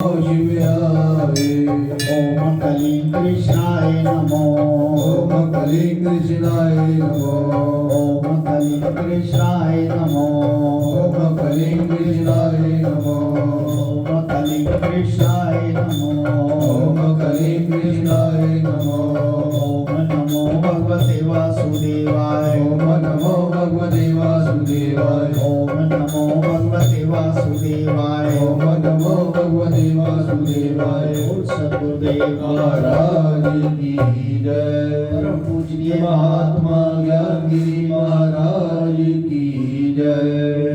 शिवाय ओम कलीं कृष्णाय नमो ओम कलीं कृष्णाय नमो ओम कलीं कृष्णाय नमो ओम कलीं कृष्णाय नमो ओम कलीं कृष्णाय नमो ओम कलीं कृष्णाय नमो ओम नमो भगवते वासुदेवाय ओम नमो भगवते वासुदेवाय ओम नमो भगवते वासुदेवाय ओम नमो भगवते वासुदेवाय। सद्गुरुदेव महाराज की जय। परम पूजनीय महात्मा ज्ञानगिरी महाराज की जय।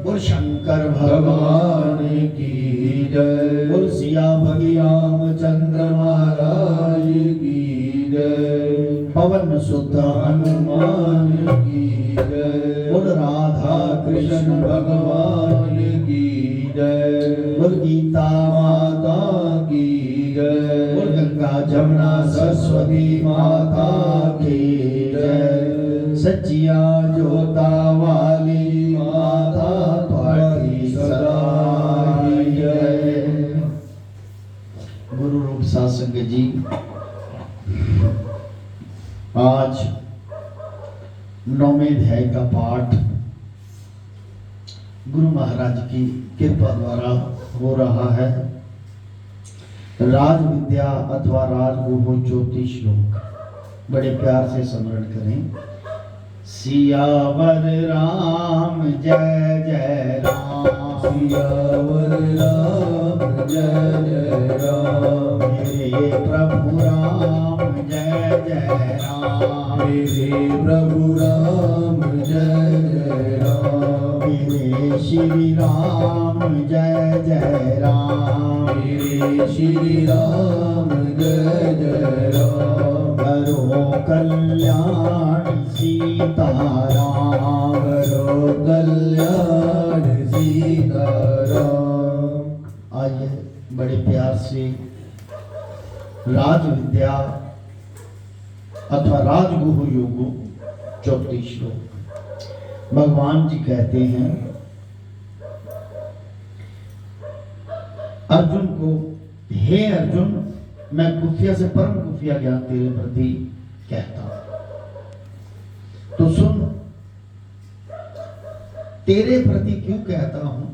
बोल शंकर भगवान की जय। बोल सियापति रामचंद्र महाराज की जय। पवन सुत हनुमान की जय। बोल राधा कृष्ण भगवान की जय। बोल गीता माता की जय। बोल गंगा जमुना सरस्वती माता की जय। सच्चिया जोता वाली माता तुम्हारी सदा जय। गुरु रूप सासंग जी, आज 9वें अध्याय का पाठ गुरु महाराज की कृपा द्वारा हो रहा है। राज विद्या अथवा राजगुह ज्योतिष श्लोक बड़े प्यार से स्मरण करें। सियावर राम जय जय राम। सियावर राम जय जय राम। मेरे प्रभु राम जय जय राम। मेरे प्रभु राम जय जय राम। मेरे श्री राम जय जय राम। मेरे श्री राम जय जय राम। करो कल्याण सीताराम। करो कल्याण सीताराम। आइए बड़े प्यार से राज विद्या अथवा राजगुह योग ज्योतिष श्लोक। भगवान जी कहते हैं अर्जुन को, हे अर्जुन, मैं खुफिया से परम खुफिया ज्ञान तेरे प्रति कहता हूं, तो सुन। तेरे प्रति क्यों कहता हूं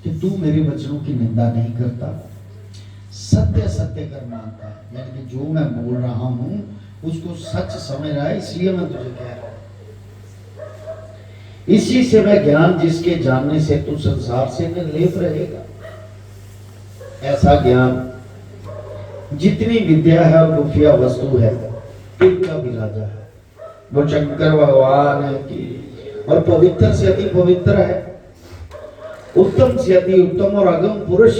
कि तू मेरे वचनों की निंदा नहीं करता, सत्य सत्य कर मानता है, यानी कि जो मैं बोल रहा हूं उसको सच समझ रहा है, इसलिए मैं तुझे कह रहा हूं। इसी से वह ज्ञान जिसके जानने से तू संसार से निर्लेप रहेगा। ऐसा ज्ञान जितनी विद्या है और खुफिया वस्तु है, तिनका भी राजा है वो शंकर भगवान है की। और पवित्र से अति पवित्र है, उत्तम से अति उत्तम और अगम पुरुष,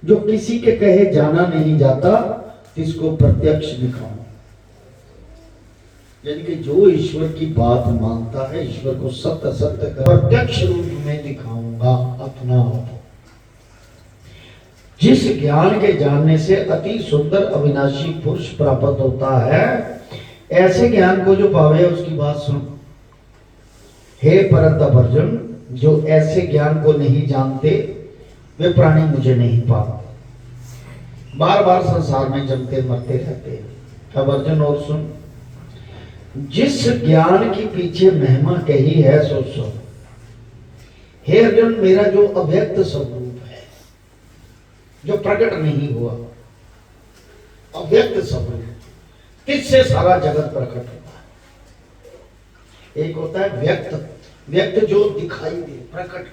जो किसी के कहे जाना नहीं जाता, इसको प्रत्यक्ष दिखाऊं। यानी कि जो ईश्वर की बात मानता है, ईश्वर को सत्य सत्य कर प्रत्यक्ष रूप में दिखाऊंगा अपना। जिस ज्ञान के जानने से अति सुंदर अविनाशी पुरुष प्राप्त होता है, ऐसे ज्ञान को जो पावे उसकी बात सुन। हे परंतप अर्जुन, जो ऐसे ज्ञान को नहीं जानते वे प्राणी मुझे नहीं पाते, बार बार संसार में जमते मरते रहते हैं। अब अर्जुन और सुन, जिस ज्ञान के पीछे महिमा कही है सो सुन। हे अर्जुन, मेरा जो अव्यक्त स्वरूप है, जो प्रकट नहीं हुआ, अव्यक्त स्वरूप, इससे सारा जगत प्रकट होता है। एक होता है व्यक्त, व्यक्त जो दिखाई दे, प्रकट।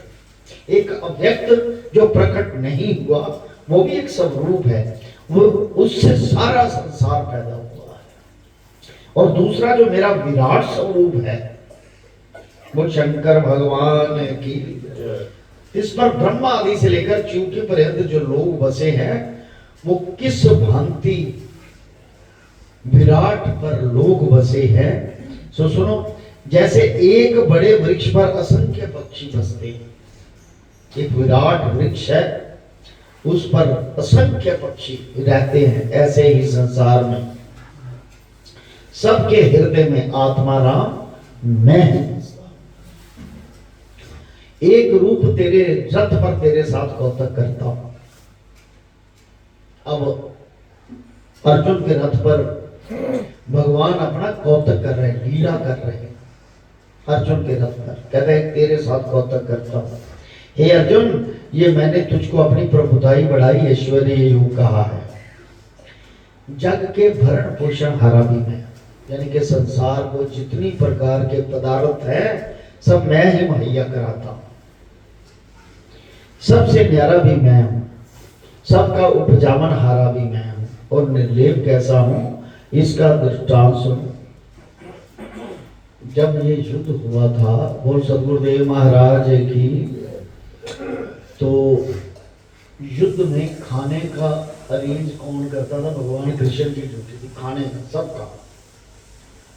एक अव्यक्त जो प्रकट नहीं हुआ, वो भी एक स्वरूप है, वो उससे सारा संसार पैदा हुआ है। और दूसरा जो मेरा विराट स्वरूप है, वो शंकर भगवान की। इस पर ब्रह्मा आदि से लेकर चूंकि पर्यंत जो लोग बसे हैं, वो किस भांति विराट पर लोग बसे हैं। सो सुनो, जैसे एक बड़े वृक्ष पर असंख्य पक्षी बसते हैं, एक विराट वृक्ष है, उस पर असंख्य पक्षी रहते हैं, ऐसे ही संसार में सबके हृदय में आत्मा राम मैं हूं। एक रूप तेरे रथ पर तेरे साथ कौतक करता हूं। अब अर्जुन के रथ पर भगवान अपना कौतक कर रहे हैं, लीला कर रहे हैं अर्जुन के रथ पर। कहते हैं तेरे साथ कौतक करता हूं। हे अर्जुन, ये मैंने तुझको अपनी प्रभुताई बढ़ाई ऐश्वर्य योग कहा है। जग के भरण पोषण हारा भी मैं, यानी कि संसार को जितनी प्रकार के पदार्थ है सब मैं ही मुहैया कराता हूं। सबसे न्यारा भी मैं हूं, सबका उपजावन हारा भी मैं हूं, और निर्लेप कैसा हूं इसका दृष्टांत सुनो। जब ये युद्ध हुआ था, बोल सदगुरुदेव महाराज की, तो युद्ध में खाने का अरेंज कौन करता था? भगवान कृष्ण की ड्यूटी थी खाने का, सबका,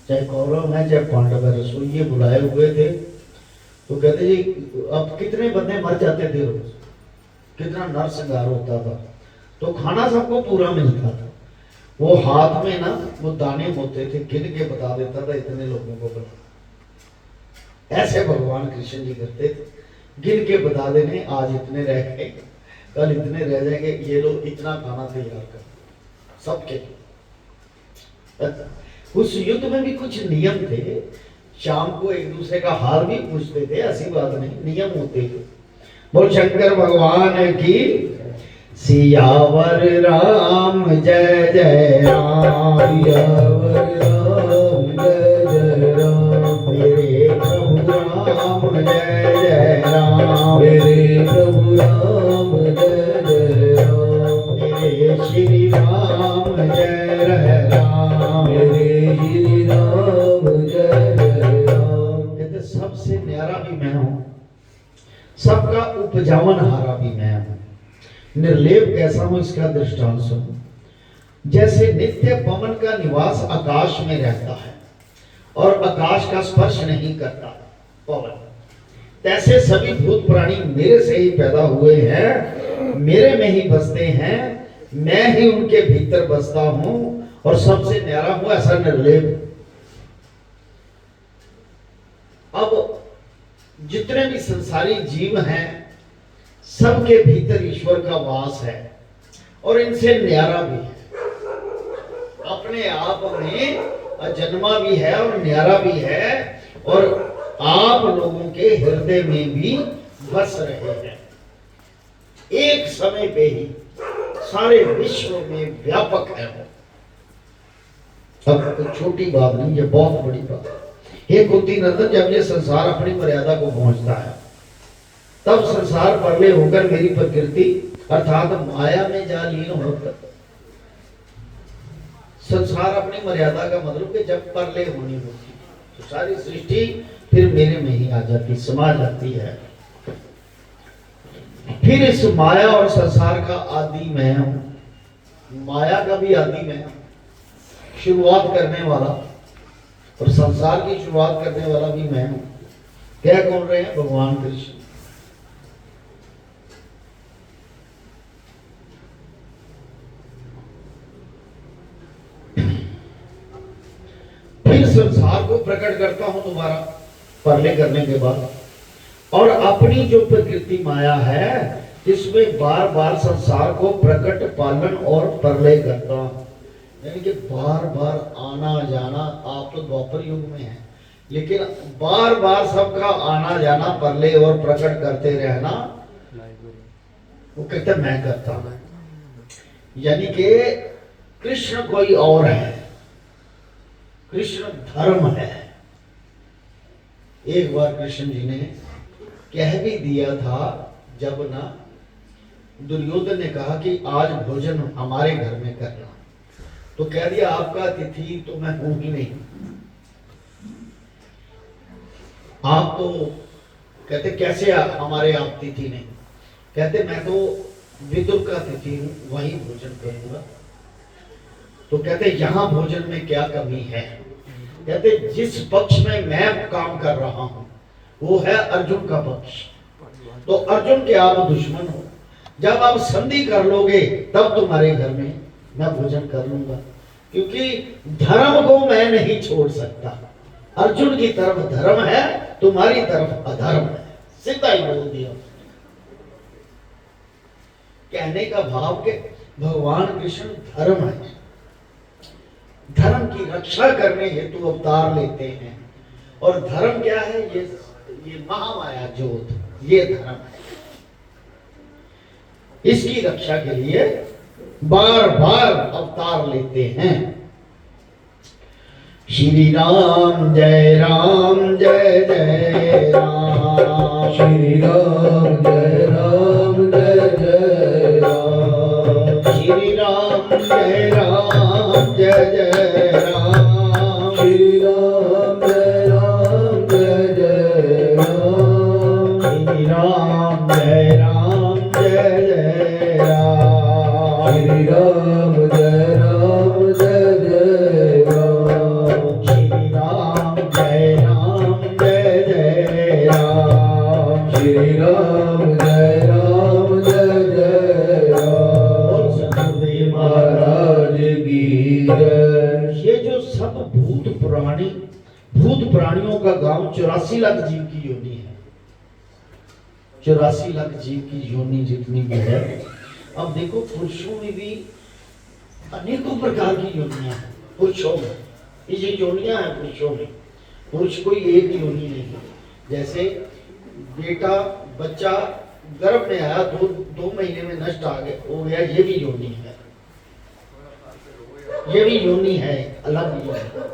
चाहे कौरव है चाहे पांडव है। रसोइये बुलाए हुए थे। तो कहते जी अब कितने बंदे मर जाते थे रोज, कितना नरसंहार होता था, तो खाना सबको पूरा मिलता था। वो हाथ में ना वो दाने होते थे, गिन के बता देता था इतने लोगों को बना। ऐसे भगवान कृष्ण जी करते थे, गिन के बता देने आज इतने रह गए, कल इतने रह जाएंगे, ये लोग इतना खाना तैयार कर सबके। उस युद्ध में भी कुछ नियम थे। शाम को एक दूसरे का हाल भी पूछते थे, ऐसी बात नहीं, नियम होते थे। बोल शंकर भगवान की। सियावर राम जय जय राम, सियावर राम जय जय राम, मेरे प्रभु राम जय जय राम, मेरे प्रभु राम जय जय राम, मेरे श्री राम जय जय राम, मेरे श्री राम जय जय राम। कहते सबसे न्यारा भी मैं हूं, सबका उपजावन हारा भी मैं हूं, निर्लेप कैसा हूं इसका दृष्टांत सुनो। जैसे नित्य पवन का निवास आकाश में रहता है और आकाश का स्पर्श नहीं करता पवन, तैसे सभी भूत प्राणी मेरे से ही पैदा हुए हैं, मेरे में ही बसते हैं, मैं ही उनके भीतर बसता हूं और सबसे न्यारा हूं, ऐसा निर्लेप। अब जितने भी संसारी जीव हैं सबके भीतर ईश्वर का वास है और इनसे न्यारा भी है, अपने आप में अजन्मा भी है और न्यारा भी है, और आप लोगों के हृदय में भी बस रहे हैं। एक समय पे ही सारे विश्व में व्यापक है वो। अब छोटी बात नहीं, ये बहुत बड़ी बात है। हे कुंती नंदन, जब ये संसार अपनी मर्यादा को पहुंचता है तब संसार परले होकर मेरी प्रकृति अर्थात माया में जा लीन होता। संसार अपनी मर्यादा का मतलब कि जब परले होनी होती तो सारी सृष्टि फिर मेरे में ही आ जाती, समा जाती है। फिर इस माया और संसार का आदि मैं हूं, माया का भी आदि मैं हूं, शुरुआत करने वाला, और संसार की शुरुआत करने वाला भी मैं हूं। क्या कौन रहे हैं? भगवान कृष्ण। फिर संसार को प्रकट करता हूं दोबारा परले करने के बाद, और अपनी जो प्रकृति माया है इसमें बार बार संसार को प्रकट, पालन और परले करता हूं। यानी कि बार बार आना जाना। आप तो द्वापर युग में हैं, लेकिन बार बार सबका आना जाना, परले और प्रकट करते रहना, वो कहते मैं करता हूं। यानी कि कृष्ण कोई और है, कृष्ण धर्म है। एक बार कृष्ण जी ने कह भी दिया था, जब ना दुर्योधन ने कहा कि आज भोजन हमारे घर में करना, तो कह दिया आपका अतिथि तो मैं हूं ही नहीं। आप तो कहते कैसे हमारे आप अतिथि नहीं? कहते मैं तो विदुर का अतिथि हूं, वही भोजन करूंगा। तो कहते यहां भोजन में क्या कमी है? कहते जिस पक्ष में मैं काम कर रहा हूं वो है अर्जुन का पक्ष, तो अर्जुन के आप दुश्मन हो। जब आप संधि कर लोगे तब तुम्हारे घर में मैं भोजन कर लूंगा, क्योंकि धर्म को मैं नहीं छोड़ सकता। अर्जुन की तरफ धर्म है, तुम्हारी तरफ अधर्म है, सीधा ही बोल दिया। कहने का भाव के भगवान कृष्ण धर्म है, धर्म की रक्षा करने हेतु अवतार लेते हैं। और धर्म क्या है? ये महामाया ज्योत, ये धर्म है। इसकी रक्षा के लिए बार बार अवतार लेते हैं। श्री राम जय राम जय जय राम, श्री राम जय राम जय जय राम, श्री राम जय राम जय जय राम, श्री राम जय राम जय जय राम, श्री राम जय राम जय जय राम, श्री राम जय राम जय जय राम, श्री राम जय राम जय जय राम, श्री राम जय राम जय जय राम। सतगुरुदेव महाराज की जय। ये जो सब भूत प्राणियों का गांव 84 लाख जीव की योनि है। 84 लाख जीव की योनि जितनी भी है। अब देखो पुरुषों में भी अनेकों प्रकार की योनियां हैं। पुरुषों में ये जो योनियां हैं, पुरुषों में पुरुष कोई एक योनि नहीं है। जैसे बेटा बच्चा गर्भ में आया, दो महीने में नष्ट हो गया, ये भी योनि है, ये भी योनि है, अलग योनि।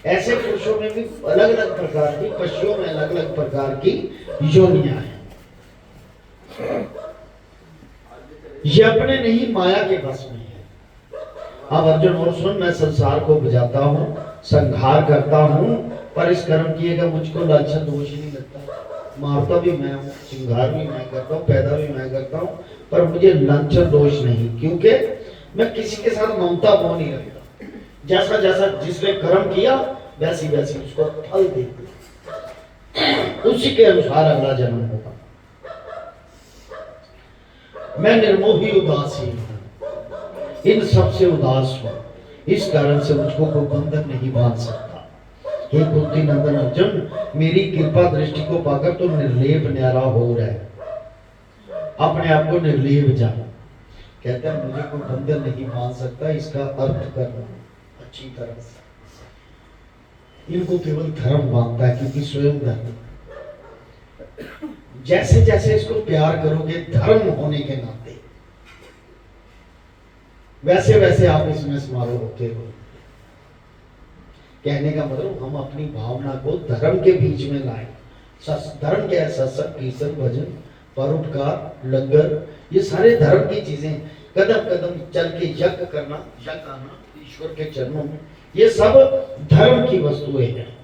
ऐसे पुरुषों में भी अलग अलग प्रकार की, पशुओं में अलग अलग प्रकार की योनियां हैं। ये अपने नहीं माया के बस में है। अब अर्जुन और सुन, मैं संसार को बुझाता हूँ, संहार करता हूँ, पर इस कर्म किए का मुझको लांछन दोष ही नहीं लगता। मारता भी मैं हूँ, श्रृंगार भी मैं करता हूँ, पैदा भी मैं करता हूँ, पर मुझे लांछन दोष नहीं, क्योंकि मैं किसी के साथ ममता मोह नहीं रखता। जैसा जैसा जिसने कर्म किया वैसी वैसी उसको फल देते, उसी के अनुसार अगला जन्म होगा। मैं निर्मोही उदासीन हूं, इन सबसे उदास हूं, इस कारण से मुझको कोई बंधन नहीं बांध सकता। हे कुंती नंदन अर्जुन, मेरी कृपा दृष्टि को पाकर तो निर्लेप न्यारा हो रहा है। अपने आप को निर्लेप जान, कहता है मुझे कोई बंधन नहीं बांध सकता। इसका अर्थ करना अच्छी तरह से। इनको केवल धर्म बांधता है, क्योंकि स्वयं धर्म। जैसे जैसे इसको प्यार करोगे धर्म होने के नाते, वैसे वैसे आप इसमें समारोह होते हो। कहने का मतलब हम अपनी भावना को धर्म के बीच में लाएं। धर्म क्या है? सत्संग, कीर्तन, भजन, परोपकार, लंगर, ये सारे धर्म की चीजें। कदम कदम चल के यज्ञ करना, यज्ञ आना ईश्वर के चरणों में, ये सब धर्म की वस्तुएं हैं।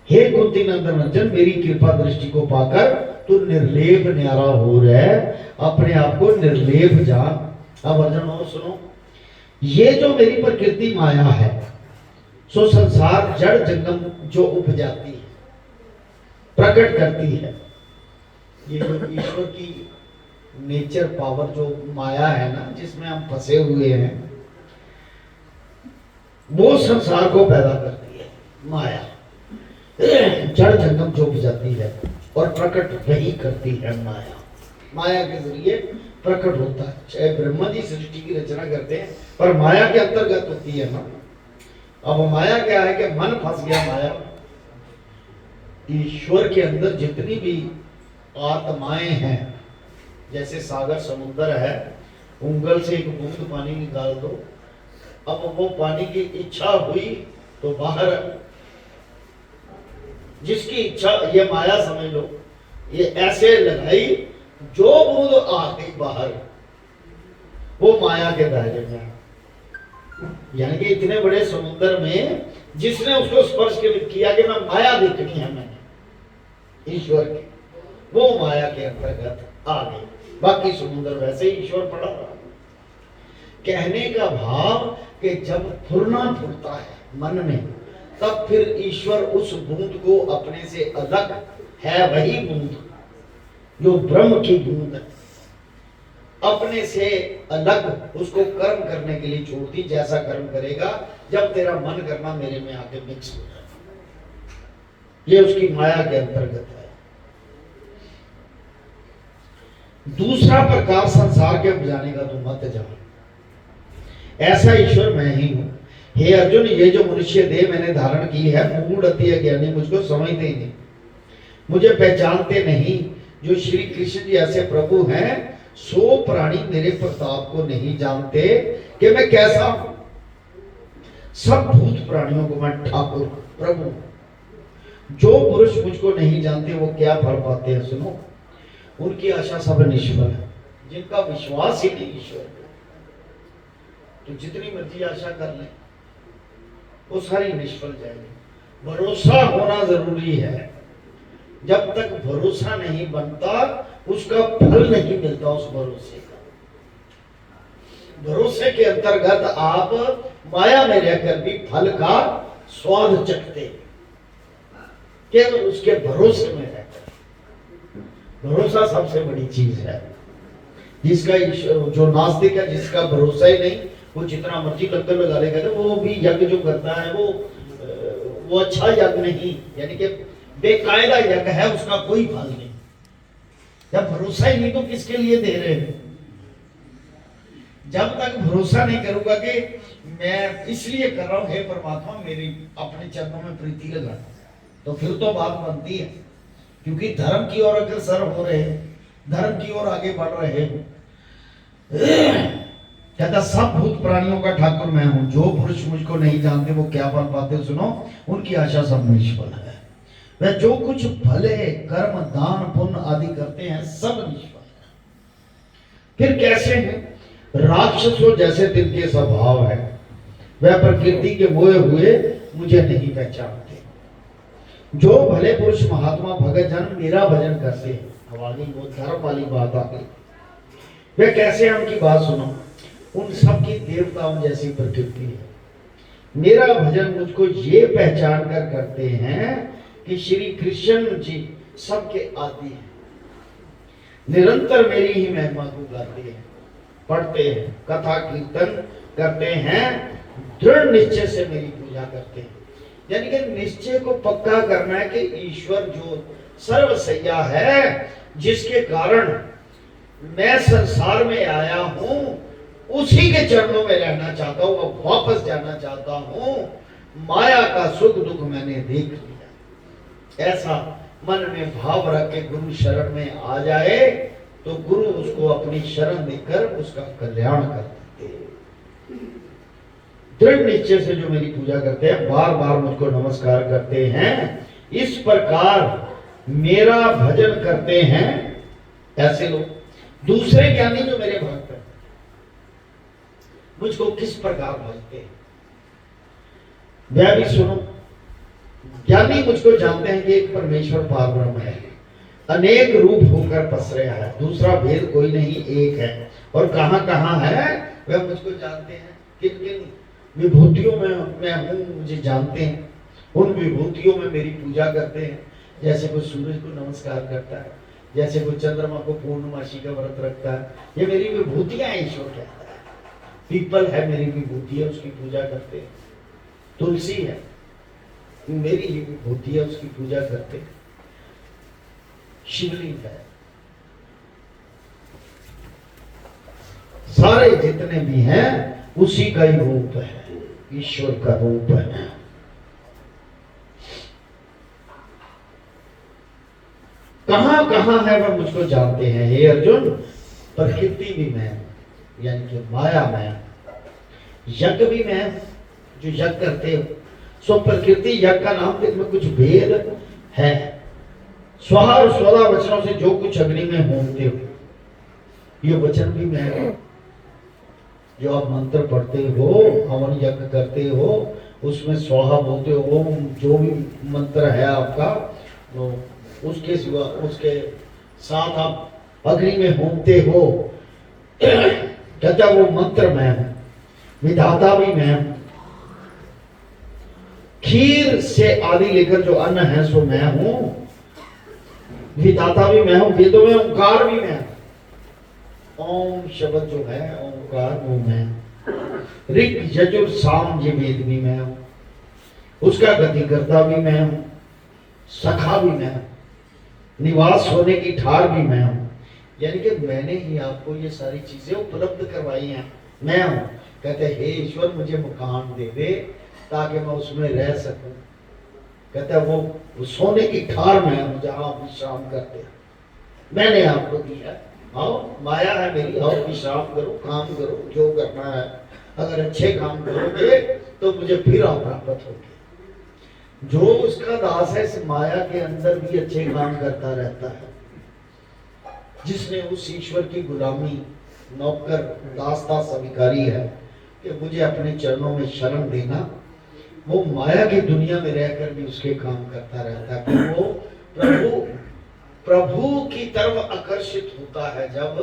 हे कुंती नंदन अर्जुन, मेरी कृपा दृष्टि को पाकर तू निर्लेप न्यारा हो रहा है, अपने आप को निर्लेप जान। अब अर्जुन और सुनो, ये जो मेरी प्रकृति माया है, सो संसार जड़ जंगम जो उपजाती है, प्रकट करती है, ये जो ईश्वर की नेचर पावर जो माया है ना, जिसमें हम फंसे हुए हैं, वो संसार को पैदा करती है माया। जड़ जंगम जो उपजाती है और प्रकट वही करती है माया। माया के जरिए प्रकट होता है। चाहे ब्रह्मा जी सृष्टि की रचना करते हैं, पर माया के अंतर्गत होती है ना। अब माया क्या है कि मन फंस गया माया। ईश्वर के अंदर जितनी भी आत्माएं हैं, जैसे सागर समुद्र है, उंगल से एक बूंद पानी निकाल दो, अब वो पानी की इच्छा हुई तो बाहर, जिसकी इच्छा, ये माया समझ लो, ये ऐसे लगाई, जो बूंद आ गई बाहर, वो माया के दायरे में। यानी कि इतने बड़े समुद्र में जिसने उसको स्पर्श किया कि मैं माया देखनी है, मैंने ईश्वर की, वो माया के अंतर्गत आ गई। बाकी समुद्र वैसे ही ईश्वर पड़ा रहा। कहने का भाव कि जब फुरना फुरता है मन में, तब फिर ईश्वर उस बूंद को अपने से अलग है, वही बूंद जो ब्रह्म की बूंद है, अपने से अलग उसको कर्म करने के लिए छोड़ दी। जैसा कर्म करेगा, जब तेरा मन करना मेरे में आके मिक्स हो जाए, ये उसकी माया के अंतर्गत है। दूसरा प्रकार संसार के उपजाने का तुम मत जाओ, ऐसा ईश्वर मैं ही हूं। हे अर्जुन, ये जो मनुष्य देह मैंने धारण की है, मूढ़ अति अज्ञानी मुझको समझते ही नहीं, मुझे पहचानते नहीं। जो श्री कृष्ण जी ऐसे प्रभु हैं, सो प्राणी मेरे प्रताप को नहीं जानते कि मैं कैसा हूं। सब भूत प्राणियों को मैं ठाकुर प्रभु। जो पुरुष मुझको नहीं जानते वो क्या फल पाते हैं? सुनो, उनकी आशा सब निष्फल है। जिनका विश्वास ही नहीं ईश्वर पे, तो जितनी मर्जी आशा कर ले वो सारी निष्फल जाएगी। भरोसा होना जरूरी है। जब तक भरोसा नहीं बनता उसका फल नहीं मिलता। उस भरोसे का, भरोसे के अंतर्गत आप माया में रहकर भी फल का स्वाद चखते, केवल उसके भरोसे में रहकर। भरोसा सबसे बड़ी चीज है। जिसका जो नास्तिक है, जिसका भरोसा ही नहीं, वो जितना मर्जी लक्कर लगा लेगा, वो भी यज्ञ जो करता है वो अच्छा यज्ञ नहीं, यानी कि बेकायदा यज्ञ है, उसका कोई फल नहीं। जब भरोसा ही नहीं तो किसके लिए दे रहे हो? जब तक भरोसा नहीं करूंगा कि मैं इसलिए कर रहा हूं, हे परमात्मा मेरी अपने चरणों में प्रीति लगा, तो फिर तो बात बनती है। क्योंकि धर्म की ओर अग्रसर हो रहे हैं, धर्म की ओर आगे बढ़ रहे हैं। कहता सब भूत प्राणियों का ठाकुर मैं हूं। जो पुरुष मुझको नहीं जानते वो क्या फल पाते? सुनो, उनकी आशा सब निष्फल है। वह जो कुछ भले कर्म दान पुण्य आदि करते हैं सब निष्फल है। फिर कैसे हैं? राक्षसों जैसे तिनके स्वभाव है, वह प्रकृति के मोहे हुए मुझे नहीं पहचानते। जो भले पुरुष महात्मा भगत जन मेरा भजन करते हैं, हमारी वो धर्म वाली बात आ गई। वे कैसे हैं? उनकी बात सुनो। उन सब की देवताओं जैसी प्रकृति है। मेरा भजन मुझको ये पहचान कर करते हैं कि श्री कृष्ण जी सबके आदि हैं, निरंतर मेरी ही महिमा को गाते हैं, पढ़ते हैं, कथा कीर्तन करते हैं, दृढ़ निश्चय से मेरी पूजा करते हैं। यानी कि निश्चय को पक्का करना है कि ईश्वर जो सर्वसैया है, जिसके कारण मैं संसार में आया हूं, उसी के चरणों में रहना चाहता हूं, अब वापस जाना चाहता हूं। माया का सुख दुख मैंने देख लिया। ऐसा मन में भाव रख के गुरु शरण में आ जाए तो गुरु उसको अपनी शरण देकर उसका कल्याण कर देते हैं। दृढ़ निश्चय से जो मेरी पूजा करते हैं, बार बार मुझको नमस्कार करते हैं, इस प्रकार मेरा भजन करते हैं, ऐसे लोग। दूसरे ज्ञानी जो मेरे भक्त हैं मुझको किस प्रकार भजते हैं, वह भी सुनो। ज्ञानी मुझको जानते हैं कि एक परमेश्वर पारब्रह्म है, अनेक रूप होकर पसरे है, दूसरा भेद कोई नहीं, एक है। और कहां कहां है वह मुझको जानते हैं। किन किन विभूतियों में मैं हूं मुझे जानते हैं। उन विभूतियों में मेरी पूजा करते हैं। जैसे कोई सूरज को नमस्कार करता है, जैसे कोई चंद्रमा को पूर्णमासी का व्रत रखता है, ये मेरी विभूतियां ईश्वर कहता है। पीपल है मेरी विभूति है, उसकी पूजा करते हैं। तुलसी है मेरी ही विभूति है, उसकी पूजा करते हैं। शिवलिंग है, सारे जितने भी हैं उसी का ही रूप है, ईश्वर का रूप है। कहां कहां है वह मुझको जानते हैं। हे अर्जुन, प्रकृति भी मैं, यानी कि माया में, यज्ञ भी मैं, जो यज्ञ करते हो सो प्रकृति यज्ञ का नाम, इसमें कुछ भेद है। स्वाहा और स्वदा वचनों से जो कुछ अग्नि में होते हो, ये वचन भी मैं हूं। जो आप मंत्र पढ़ते हो, हवन यज्ञ करते हो, उसमें स्वाहा बोलते हो, जो भी मंत्र है आपका, वो उसके सिवा उसके साथ आप अग्नि में होते हो। कहता वो मंत्र मैं हूं, विधाता भी मैं हूं। खीर से आदि लेकर जो अन्न है सो मैं हूं, विधाता भी मैं हूं। वेदों में ओंकार भी मैं हूं। ओम शब्द जो है ओंकार, वो मैं हूं। ऋग यजुर साम ये वेद भी मैं हूं, उसका गतिकर्ता भी मैं हूं, सखा भी मैं हूं, निवास होने की ठार भी मैं हूं। यानी कि मैंने ही आपको ये सारी चीजें उपलब्ध करवाई हैं, मैं हूं। कहते हे ईश्वर मुझे मकान दे दे ताकि मैं उसमें रह सकूं। कहते वो सोने की ठार में हूं जहां आप विश्राम करते हैं, मैंने आपको दिया। आओ माया है मेरी, आओ विश्राम करो, काम करो जो करना है। अगर अच्छे काम करोगे तो मुझे फिर आप प्राप्त होगे। जो उसका दास है इस माया के अंदर भी अच्छे काम करता रहता है, जिसने उस ईश्वर की गुलामी नौकर दास दास अधिकारी है कि मुझे अपने चरणों में शरण देना, वो माया की दुनिया में रहकर भी उसके काम करता रहता है। कि वो प्रभु की तरफ आकर्षित होता है। जब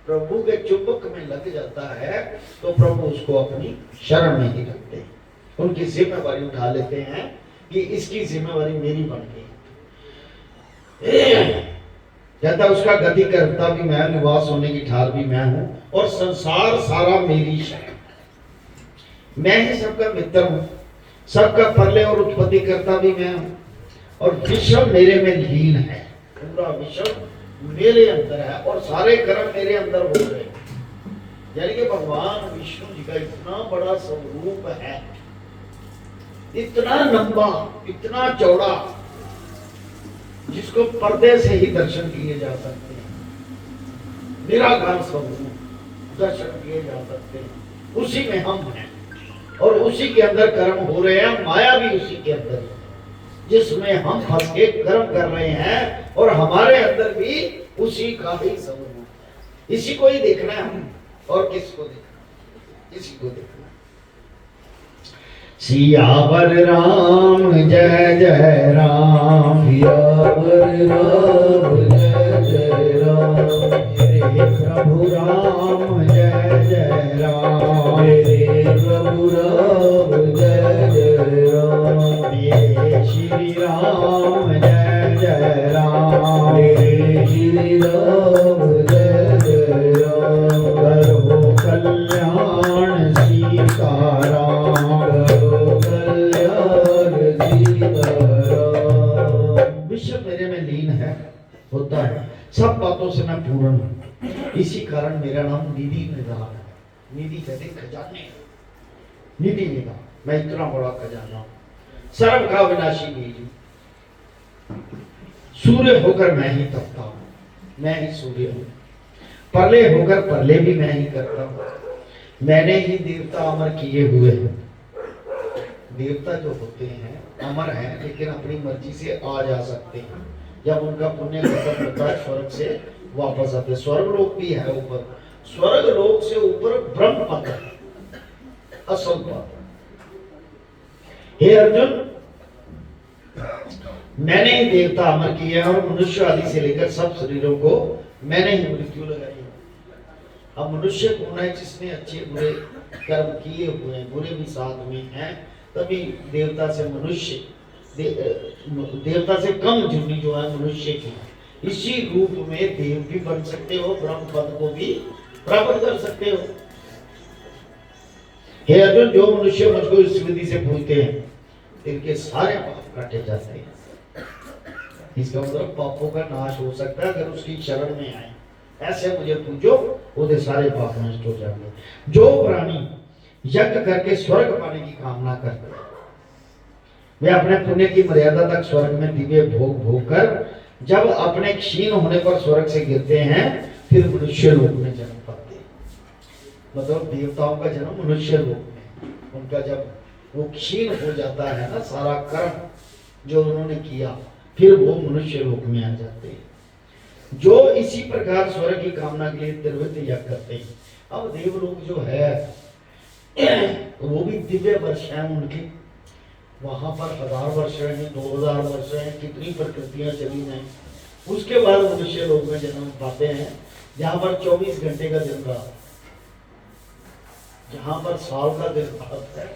प्रभु के चुंबक में लग जाता है तो प्रभु उसको अपनी शरण में ही रखते हैं, उनकी जिम्मेवारी उठा लेते हैं कि इसकी जिम्मेवारी मेरी बन गई। कहता उसका गति करता भी मैं, निवास होने की ठार भी मैं हूं, और संसार सारा मेरी शरण। मैं ही सबका मित्र हूं, सबका प्रलय और उत्पत्ति करता भी मैं हूं, और विश्व मेरे में लीन है। पूरा विश्व मेरे अंदर है और सारे कर्म मेरे अंदर हो रहे हैं। यानी कि भगवान विष्णु जी का इतना बड़ा स्वरूप है, इतना लंबा, इतना चौड़ा, जिसको पर्दे से ही दर्शन किए जा सकते हैं। निराकार स्वरूप दर्शन किए जा सकते हैं। उसी में हम हैं और उसी के अंदर कर्म हो रहे हैं। माया भी उसी के अंदर है जिसमें हम फंस के कर्म कर रहे हैं, और हमारे अंदर भी उसी का ही स्वरूप है। इसी को ही देखना है हम, और किसको देखना? इसी को देखना। सियावर राम जय जय राम, सियावर राम जय जय राम, मेरे प्रभु राम जय जय राम, मेरे प्रभु राम जय जय राम, मेरे श्री राम जय जय राम, मेरे श्री राम जय जय राम, करो कल्याण सीताराम, करो कल्याण सीताराम। विश्व मेरे में लीन है, होता है, सब बातों से मैं पूर्ण हूँ। इसी कारण मेरा नाम निधि निधान है। निधि कहते खजाने, निधि निधान, मैं इतना बड़ा खजाना हूँ। सर्व का विनाशी बीज, सूर्य होकर मैं ही तपता हूँ, मैं ही सूर्य हूँ। प्रलय होकर प्रलय भी मैं ही करता हूँ, मैंने ही देवता अमर किए हुए हैं। देवता जो होते हैं अमर हैं, लेकिन अपनी मर्जी से आ जा सकते हैं। जब उनका पुण्य खत्म होता है स्वर्ग से वापस आते। स्वर्ग लोक भी है ऊपर, स्वर्ग लोक से ऊपर ब्रह्म पद है, असल पद। हे अर्जुन, मैंने ही देवता अमर किए हैं, और मनुष्य आदि से लेकर सब शरीरों को मैंने ही मृत्यु लगाई है। अब मनुष्य कौन है? जिसने अच्छे बुरे कर्म किए हुए हैं, बुरे भी साथ में हैं, तभी देवता से मनुष्य, देवता से कम जुनी जो है मनुष्य की। इसी रूप में देव भी बन सकते हो, ब्रह्म पद को भी प्राप्त कर सकते हो। हे अर्जुन, जो मनुष्य मुझको इस विधि से पूछते हैं इनके सारे पाप काटे जाते हैं। इसका मतलब पापों का नाश हो सकता है अगर उसकी शरण में आए। ऐसे मुझे पूछो, उसके सारे पाप नष्ट हो जाएंगे। जो प्राणी यज्ञ करके स्वर्ग पाने की कामना करते हैं, वे अपने पुण्य की मर्यादा तक स्वर्ग में दिव्य भोग भोग कर जब अपने क्षीण होने पर स्वर्ग से गिरते हैं, फिर मनुष्य लोक में जन्म पाते हैं। मतलब देवताओं का जन्म मनुष्य लोक में, उनका जब वो क्षीण हो जाता है ना, सारा कर्म जो उन्होंने किया, फिर वो मनुष्य लोक में आ जाते हैं। जो इसी प्रकार स्वर्ग की कामना के लिए त्रिवृत्त यज्ञ करते हैं। अब देवलोक जो है वो भी दिव्य वर्ष है उनके, वहां पर 1000 वर्ष रहे, 2000 वर्ष रहे, कितनी प्रकृतियां चली हैं। उसके बाद मनुष्य लोक में जन्म पाते हैं, जहां पर 24 घंटे का दिन रात, जहां पर साल का दिन रात है,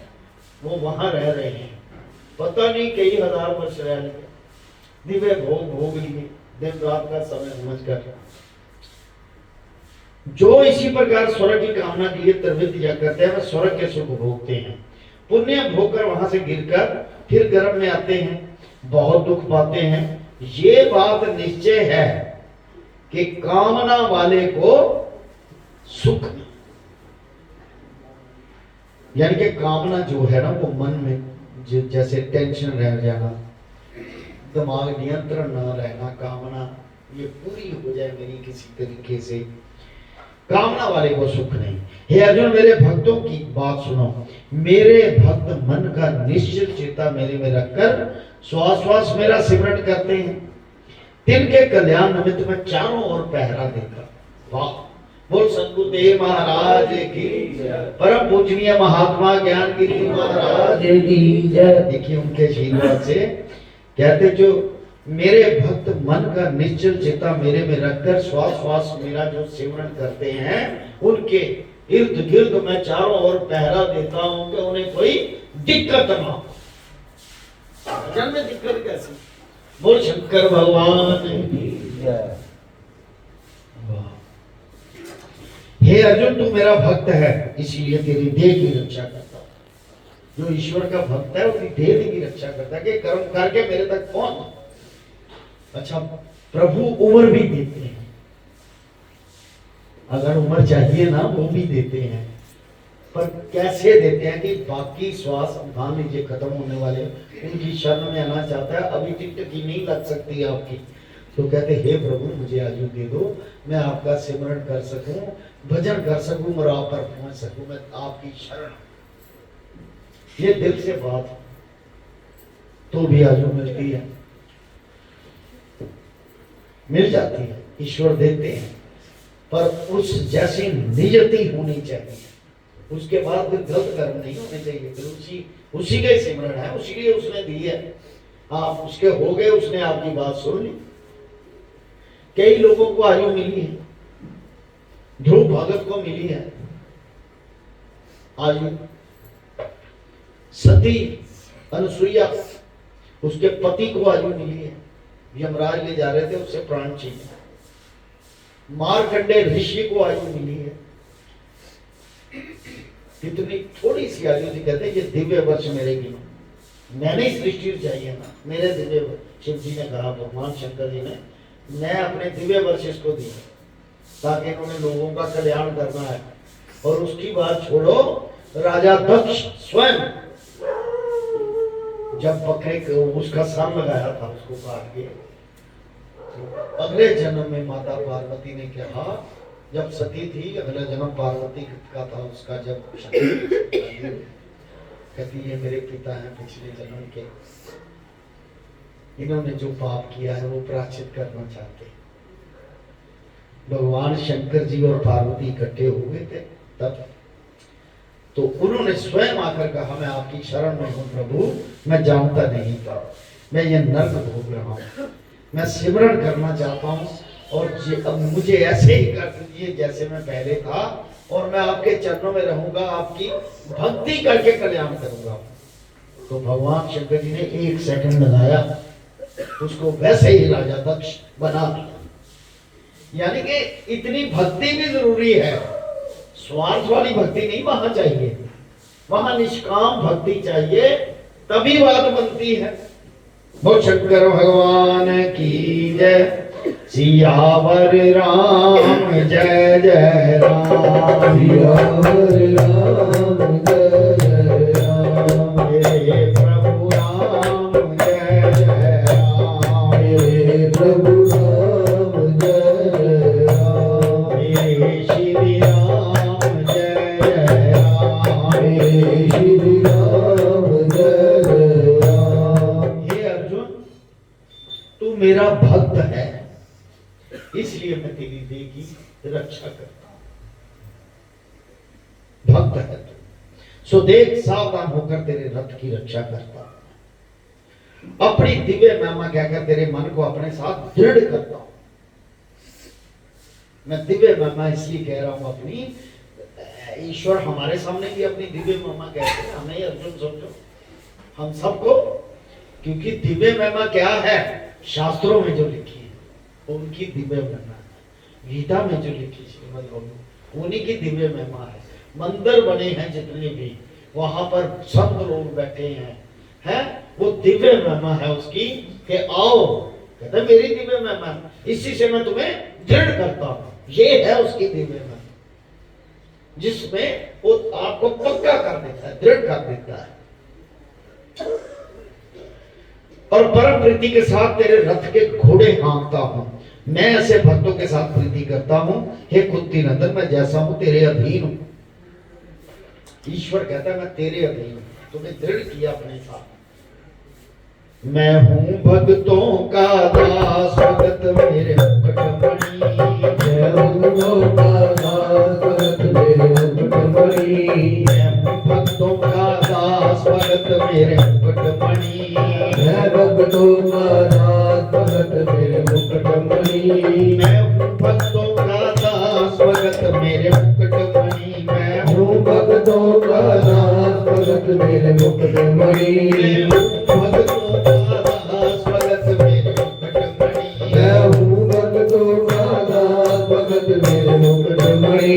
वो वहां रह रहे हैं। पता नहीं कई हजार वर्ष रह लिए, दिव्य भोग भोग लिए, दिन रात का समय समझ कर। जो इसी प्रकार स्वर्ग की कामना के लिए त्रिवृत्त यज्ञ करते हैं, वे स्वर्ग के सुख भोगते हैं। पुण्य भोगकर वहां से गिरकर फिर गर्भ में आते हैं, बहुत दुख पाते हैं। ये बात निश्चय है कि कामना वाले को सुख नहीं। यानी कि कामना जो है ना वो मन में जैसे टेंशन रह जाना, दिमाग नियंत्रण ना रहना, कामना ये पूरी हो जाए मेरी किसी तरीके से, कामना वाले को सुख नहीं। हे अर्जुन मेरे भक्तों की बात सुनो, मेरे भक्त मन का निश्चल चित्ता मेरे में रखकर श्वास श्वास मेरा सिमरन करते हैं, तिनके कल्याण निमित्त मैं चारों ओर पहरा देता। वाह, बोल सद्गुरुदेव महाराज की, परम पूजनीय महात्मा ज्ञान गिरी महाराज की जय। देखिए उनके आशीर्वाद से कहते, जो मेरे भक्त मन का निश्चल चित्ता मेरे में रखकर श्वास श्वास मेरा जो सिमरन करते हैं, उनके इर्द गिर्द मैं चारों ओर पहरा देता हूं कि उन्हें कोई दिक्कत ना हो। भजन में दिक्कत कैसी? बोल शंकर भगवान की जय। हे अर्जुन तू मेरा भक्त है, इसीलिए तेरी देह की रक्षा करता हूं। जो ईश्वर का भक्त है उसकी देह की रक्षा करता है कि कर्म करके मेरे तक पहुंच। अच्छा, प्रभु उम्र भी देते हैं, अगर उम्र चाहिए ना वो भी देते हैं, पर कैसे देते हैं कि बाकी श्वास मान लीजिए खत्म होने वाले, उनकी शरण में आना चाहता है, अभी टिकट की नहीं लग सकती आपकी, तो कहते हे प्रभु मुझे आयु दे दो, मैं आपका सिमरन कर सकूं, भजन कर सकूं और आप पर पहुंच सकूं, मैं आपकी शरण। ये दिल से बात तो भी आयु मिलती है, मिल जाती है, ईश्वर देते हैं, पर उस जैसी नियति होनी चाहिए। उसके बाद फिर गलत कर्म नहीं होने चाहिए, फिर उसी का ही सिमरन है, उसी लिए उसने दी है, आप उसके हो गए, उसने आपकी बात सुन ली। कई लोगों को आयु मिली है, ध्रुव भगत को मिली है आयु, सती अनुसुईया उसके पति को आयु मिली है, यमराज ले जा रहे थे उससे प्राण छीने। मार्कंडे ऋषि को आयु मिली है, इतनी थोड़ी सी आयु थी, कहते हैं ये दिव्य वर्ष मेरे गिनो, मैंने सृष्टि चाहिए ना, मेरे दिव्य वर्ष। शिव जी ने कहा, भगवान शंकर जी ने, मैं अपने दिव्य वर्ष इसको दिए ताकि इन्होंने लोगों का कल्याण करना है। और उसकी बात छोड़ो, राजा दक्ष स्वयं जब बकरे को उसका सर लगाया था, उसको काट के, अगले जन्म में माता पार्वती ने कहा, जब सती थी अगला जन्म पार्वती का था उसका, जब कहती है मेरे पिता हैं पिछले जन्म के, इन्होंने जो पाप किया है वो प्रायश्चित करना चाहते हैं। भगवान शंकर जी और पार्वती इकट्ठे हुए थे तब, तो उन्होंने स्वयं आकर कहा मैं आपकी शरण में हूं प्रभु, मैं जानता नहीं था, मैं ये नर्क भोग रहा हूं, मैं सिमरन करना चाहता हूं, और अब मुझे ऐसे ही कर दीजिए जैसे मैं पहले था, और मैं आपके चरणों में रहूंगा, आपकी भक्ति करके कल्याण करूंगा। तो भगवान शंकर जी ने 1 सेकंड लगाया, उसको वैसे ही राजा दक्ष बना दिया। यानी कि इतनी भक्ति भी जरूरी है, स्वार्थ वाली भक्ति नहीं वहां चाहिए, वहां निष्काम भक्ति चाहिए, तभी बात बनती है। बोल शंकर भगवान की जय। सियावर राम जय जय राम, सियावर राम जय जय राम, हे प्रभु राम जय जय राम, हे प्रभु राम जय जय राम, हे श्री राम जय जय राम, हे श्री राम जय जय राम। हे अर्जुन तू मेरा भक्त है, इसलिए मैं तेरी देह की रक्षा करता हूं। भक्त है तू, सो देख सावधान होकर तेरे रथ की रक्षा करता हूं, अपनी दिव्य महिमा कहकर तेरे मन को अपने साथ दृढ़ करता हूं। मैं दिव्य महिमा इसलिए कह रहा हूं अपनी, ईश्वर हमारे सामने भी अपनी दिव्य महिमा कहते हैं, हमें अर्जुन समझो, हम सबको, क्योंकि दिव्य महिमा क्या है, शास्त्रों में जो लिखी है उनकी दिव्य महिमा है, गीता में जो लिखी श्रीमद् भगवत उन्हीं की दिव्य महिमा है। मंदिर बने हैं जितने भी, वहां पर संत लोग बैठे हैं, वो दिव्य महिमा है उसकी, कि आओ कहते मेरी दिव्य महिमा, इसी से मैं तुम्हें दृढ़ करता हूं। ये है उसकी दिव्य महिमा, जिसमें वो आपको पक्का कर देता है, दृढ़ कर देता है। और परम प्रीति के साथ तेरे रथ के घोड़े हाँकता हूं। मैं ऐसे भक्तों के साथ प्रीति करता हूं। हे कुंती नंदन, मैं जैसा हूं तेरे अधीन हूं। ईश्वर कहता है मैं तेरे अधीन हूं, तुम्हें दृढ़ किया अपने साथ। मैं हूं भक्तों का दास, भगत मेरे मुकुटमणि। मैं भक्तों का दास, भगत मेरे मुकुटमणि। मैं हूं भक्तों का दास, भगत मेरे मुकुटमणि। मैं भक्तों का दास, भगत मेरे मुकुटमणि। मैं हूं भक्तों का दास, भगत मेरे मुकुटमणि। मैं हूँ भक्तों का दास, भगत मेरे मुकुटमणि। भक्तों का दास, भगत मेरे मुकुटमणि। मैं हूँ भक्तों का दास, भगत मेरे मुकुटमणि।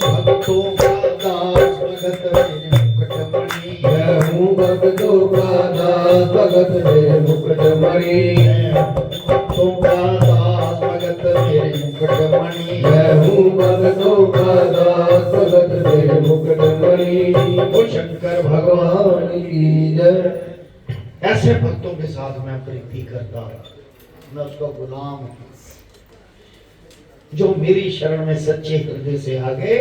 भक्तों का दास, भगत मेरे मुकुटमणि। मैं हूँ भक्तों का दास, भगत मेरे मुकुटमणि। भक्तों का दास, भगत मेरे मुकुटमणि। मैं हूँ भक्तों का दास, भगत मेरे मुकुटमणि। ओ शंकर भगवान की जय। ऐसे भक्तों के साथ मैं प्रीति करता हूं। मैं उसका गुलाम हूं, जो मेरी शरण में सच्चे हृदय से आ गए।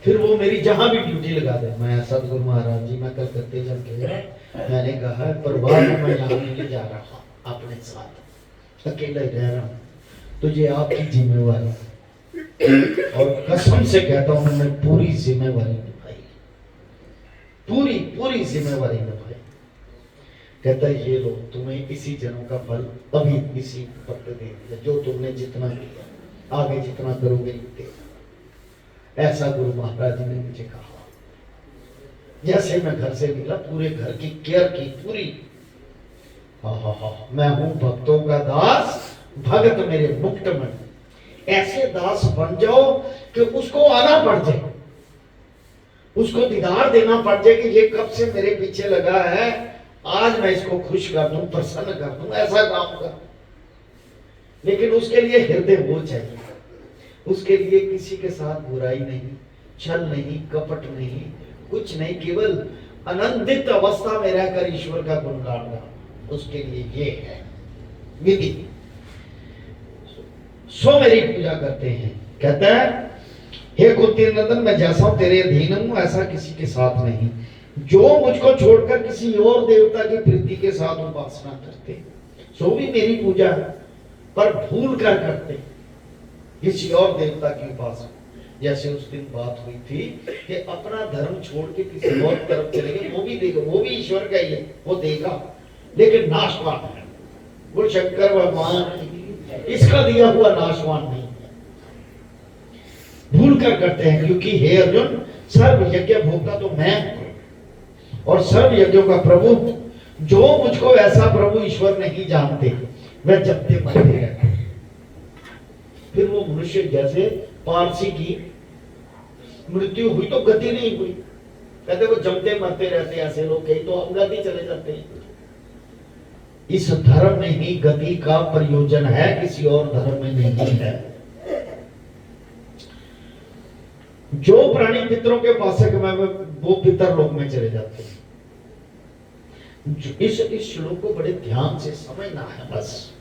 फिर वो मेरी जहां भी ड्यूटी लगा दे। मैं सतगुरु महाराज जी, मैं कलकत्ते जब गया, मैंने कहा परिवार में मैं यहाँ नहीं जा रहा हूं, अपने साथ अकेला ही रह रहा हूं, तुझे आपकी जिम्मेवारी है। और कसम से कहता हूं मैं पूरी जिम्मेवारी निभाई, पूरी पूरी जिम्मेवारी निभाई। कहता है ये लो, तुम्हें इसी जन्म का फल अभी इसी वक्त दे दिया, जो तुमने जितना किया, आगे जितना करोगे देगा। ऐसा गुरु महाराज जी ने मुझे कहा। जैसे मैं घर से मिला, पूरे घर की केयर की पूरी। मैं हूं भक्तों का दास, भगत मेरे मुकुटमणि। ऐसे दास बन जाओ कि उसको आना पड़ जाए, उसको दीदार देना पड़ जाए कि ये कब से मेरे पीछे लगा है, आज मैं इसको खुश कर दूं, प्रसन्न कर दूं, ऐसा काम कर। लेकिन उसके लिए हृदय वो चाहिए, उसके लिए किसी के साथ बुराई नहीं, छल नहीं, कपट नहीं, कुछ नहीं, केवल आनंदित अवस्था में रहकर ईश्वर का गुणगान गाना। उसके लिए ये है विधि। सो मेरी पूजा करते हैं। कहता है हे कुंती नंदन, मैं जैसा हूं तेरे अधीन हूं, ऐसा किसी के साथ नहीं। जो मुझको छोड़कर किसी और देवता की प्रीति के साथ उपासना करते, सो भी मेरी पूजा है, पर भूल कर करते किसी और देवता की उपासना। जैसे उस दिन बात हुई थी कि अपना धर्म छोड़ के किसी और तरफ चले गए, वो भी देगा, वो भी ईश्वर का ही है, वो देगा, लेकिन नाशवान है। वो शंकर भगवान इसका दिया हुआ नाशवान नहीं है। भूल कर करते हैं, क्योंकि हे अर्जुन, सर्व यज्ञ भोक्ता तो मैं हूं और सर्व यज्ञों का प्रभु। जो मुझको ऐसा प्रभु ईश्वर नहीं जानते, वह जपते मरते रहते। फिर वो मनुष्य, जैसे पारसी की मृत्यु हुई तो गति नहीं हुई, कहते वो जमते मरते रहते। ऐसे लोग कहीं तो अवगति चले जाते हैं। इस धर्म में ही गति का प्रयोजन है, किसी और धर्म में नहीं है। जो प्राणी पितरों के उपासक में वो पितर लोक में चले जाते हैं। इस श्लोक को बड़े ध्यान से समझना है बस।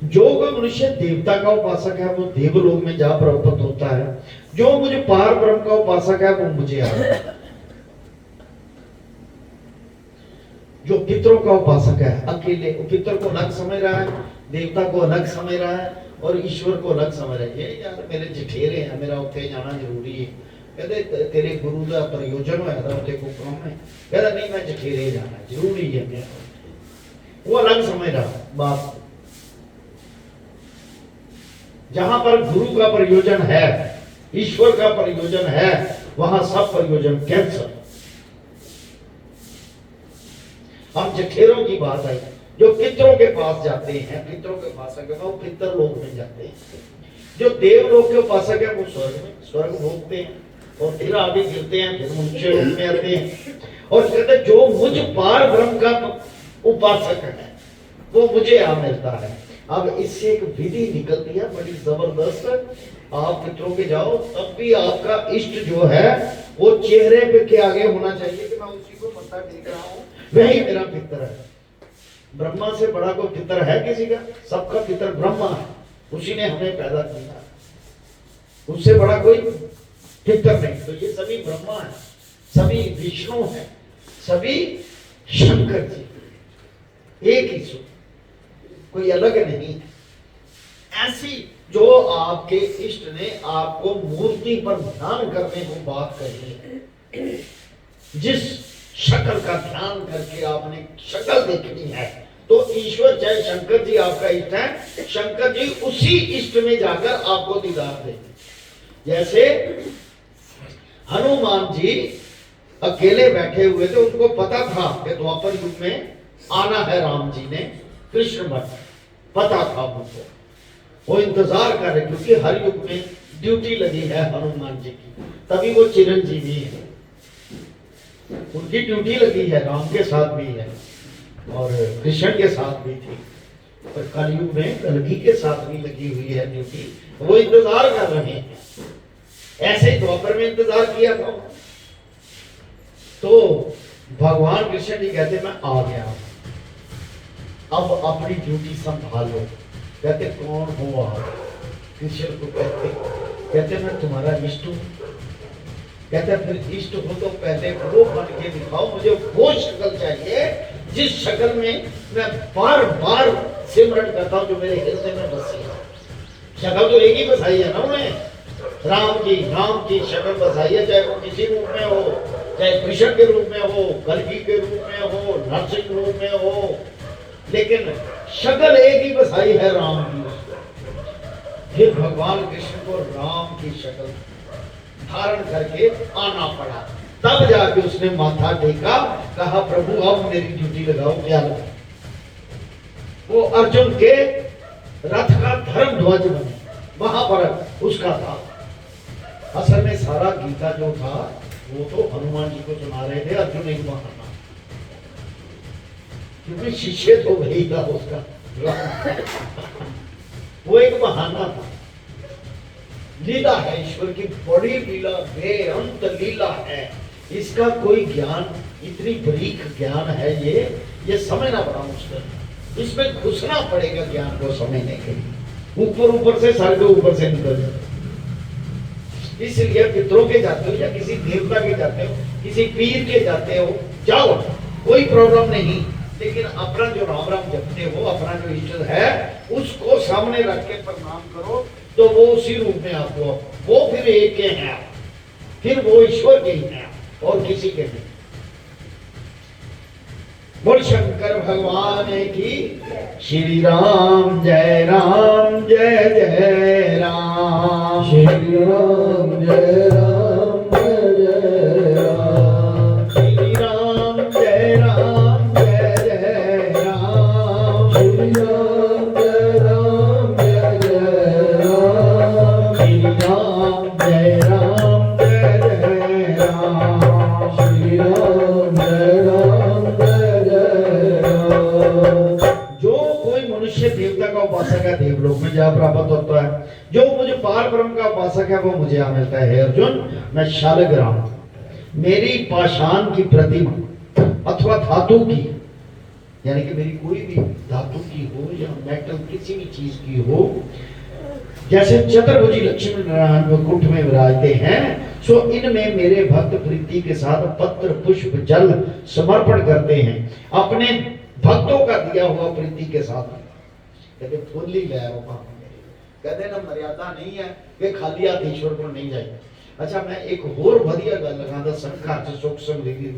जो कोई मनुष्य देवता का उपासक है वो देवलोक में जा प्राप्त होता है। जो मुझे पार ब्रह्म का उपासक है वो मुझे आता है। जो पितरों का उपासक है, अकेले पितर को अलग समझ रहा है, देवता को अलग समझ रहा है और ईश्वर को अलग समझ रहा है। यार मेरे जठेरे हैं, मेरा उत्ते जाना जरूरी है। कहते तेरे गुरु का प्रयोजन होया था, उत्ते को काम है। कहता नहीं, मैं जठेरे जाना जरूरी है मेरा। वो अलग समझ रहा बात। जहां पर गुरु का प्रयोजन है, ईश्वर का प्रयोजन है, वहां सब प्रयोजन कैंसर। हम जठेरों की बात आई, जो पितरों के पास जाते हैं, पितरों के उपासक है वो पितर लोक में जाते हैं। जो देव लोक के उपासक है वो स्वर्ग भोगते हैं और फिर आगे गिरते हैं, फिर मनुष्य लोक में आते हैं। और कहते जो मुझ पार ब्रह्म का उपासक है वो मुझे यहाँ मिलता है। अब इससे एक विधि निकलती है बड़ी जबरदस्त। आप पितरों के जाओ तब भी आपका इष्ट जो है वो चेहरे पे के आगे होना चाहिए कि मैं उसी को मत्था टेक रहा हूँ, वही मेरा पितर है। ब्रह्मा से बड़ा कोई पितर है किसी का? सबका पितर ब्रह्मा है, उसी ने हमें पैदा किया, उससे बड़ा कोई पितर नहीं। तो ये सभी ब्रह्मा है, सभी विष्णु है, सभी शंकर जी, एक ही सुख, कोई अलग नहीं है। ऐसी जो आपके इष्ट ने आपको मूर्ति पर ध्यान करने को बात कही है, जिस शक्ल का ध्यान करके आपने शक्ल देखनी है, तो ईश्वर चाहे शंकर जी आपका इष्ट है, शंकर जी उसी इष्ट में जाकर आपको दीदार देंगे। जैसे हनुमान जी अकेले बैठे हुए थे, उनको पता था कि द्वापर युग में आना है राम जी ने, कृष्ण भक्त पता था उनको, वो इंतजार कर रहे, क्योंकि हर युग में ड्यूटी लगी है हनुमान जी की, तभी वो चिरंजीवी है, उनकी ड्यूटी लगी है, राम के साथ भी है और कृष्ण के साथ भी थी, पर कलयुग में कलगी के साथ भी लगी हुई है ड्यूटी, वो इंतजार कर रहे हैं। ऐसे ही द्वापर में इंतजार किया था। तो भगवान कृष्ण जी कहते मैं आ गया, अब अपनी ड्यूटी संभालो। कहते कौन हो आप? कृष्ण को कहते मैं तुम्हारा इष्ट हूं। कहते फिर इष्ट हो तो पहले वो बन के दिखाओ, मुझे वो शक्ल चाहिए जिस शक्ल में मैं बार बार सिमरन करता हूं, जो मेरे हृदय में बसी है। शक्ल तो एक ही बसाई है ना उन्हें, राम की शक्ल बसाई है, चाहे वो किसी रूप में हो, चाहे कृष्ण के रूप में हो, कलगी के रूप में हो, नरसिंह रूप में हो, लेकिन शक्ल एक ही बसाई है राम की। फिर भगवान कृष्ण को राम की शक्ल धारण करके आना पड़ा, तब जाके उसने माथा टेका, कहा प्रभु अब मेरी ड्यूटी लगाओ। क्या लगा? वो अर्जुन के रथ का धर्म ध्वज बने, महाभारत उसका था। असल में सारा गीता जो था वो तो हनुमान जी को सुना रहे थे, अर्जुन एक बहाना, क्योंकि शिष्य तो वही था उसका, वो एक बहाना था। लीला है ईश्वर की, बड़ी लीला, बेअंत लीला है, इसका कोई ज्ञान, इतनी बरीक ज्ञान है ये समझना बड़ा मुश्किल है, इसमें घुसना पड़ेगा ज्ञान को समझने के लिए। ऊपर से सर के ऊपर से निकल जाए। इसलिए पितरों के जाते हो या किसी देवता के जाते हो, किसी पीर के जाते हो, जाओ, कोई प्रॉब्लम नहीं, लेकिन अपना जो राम राम जपते हो, अपना जो इष्ट है उसको सामने रख के प्रणाम करो, तो वो उसी रूप में आपको, वो फिर एक के हैं, फिर वो ईश्वर के ही हैं और किसी के नहीं। बोल शंकर भगवान की श्री राम जय जय राम, श्री राम जय राम जय जय राम, श्री राम जय राम जय जय राम, श्री राम जय राम जय जय राम, श्री राम जय राम जय जय राम, श्री राम जय राम जय जय राम। जो कोई मनुष्य देवता का उपासक है देवलोक में जा प्राप्त होता है, जो मुझे पार ब्रह्म का उपासक है वो मुझे यहाँ मिलता है। हे अर्जुन, मैं शालग्राम, मेरी पाषाण की प्रतिमा अथवा धातु की, यानी कि मेरी कोई भी धातु की हो या मेटल किसी भी चीज की हो, जैसे चतुर्भुजी लक्ष्मी नारायण वैकुंठ में विराजते हैं, सो इनमें मेरे भक्त प्रीति के साथ पत्र पुष्प जल समर्पण करते हैं, अपने भक्तों का दिया हुआ प्रीति के साथ। कहते फूल ही ले आओ, कहते ना मर्यादा नहीं है कि खाली हाथ ईश्वर को नहीं जाए। अच्छा, मैं एक और बढ़िया गल लगा संख्या से सुख समृद्धि,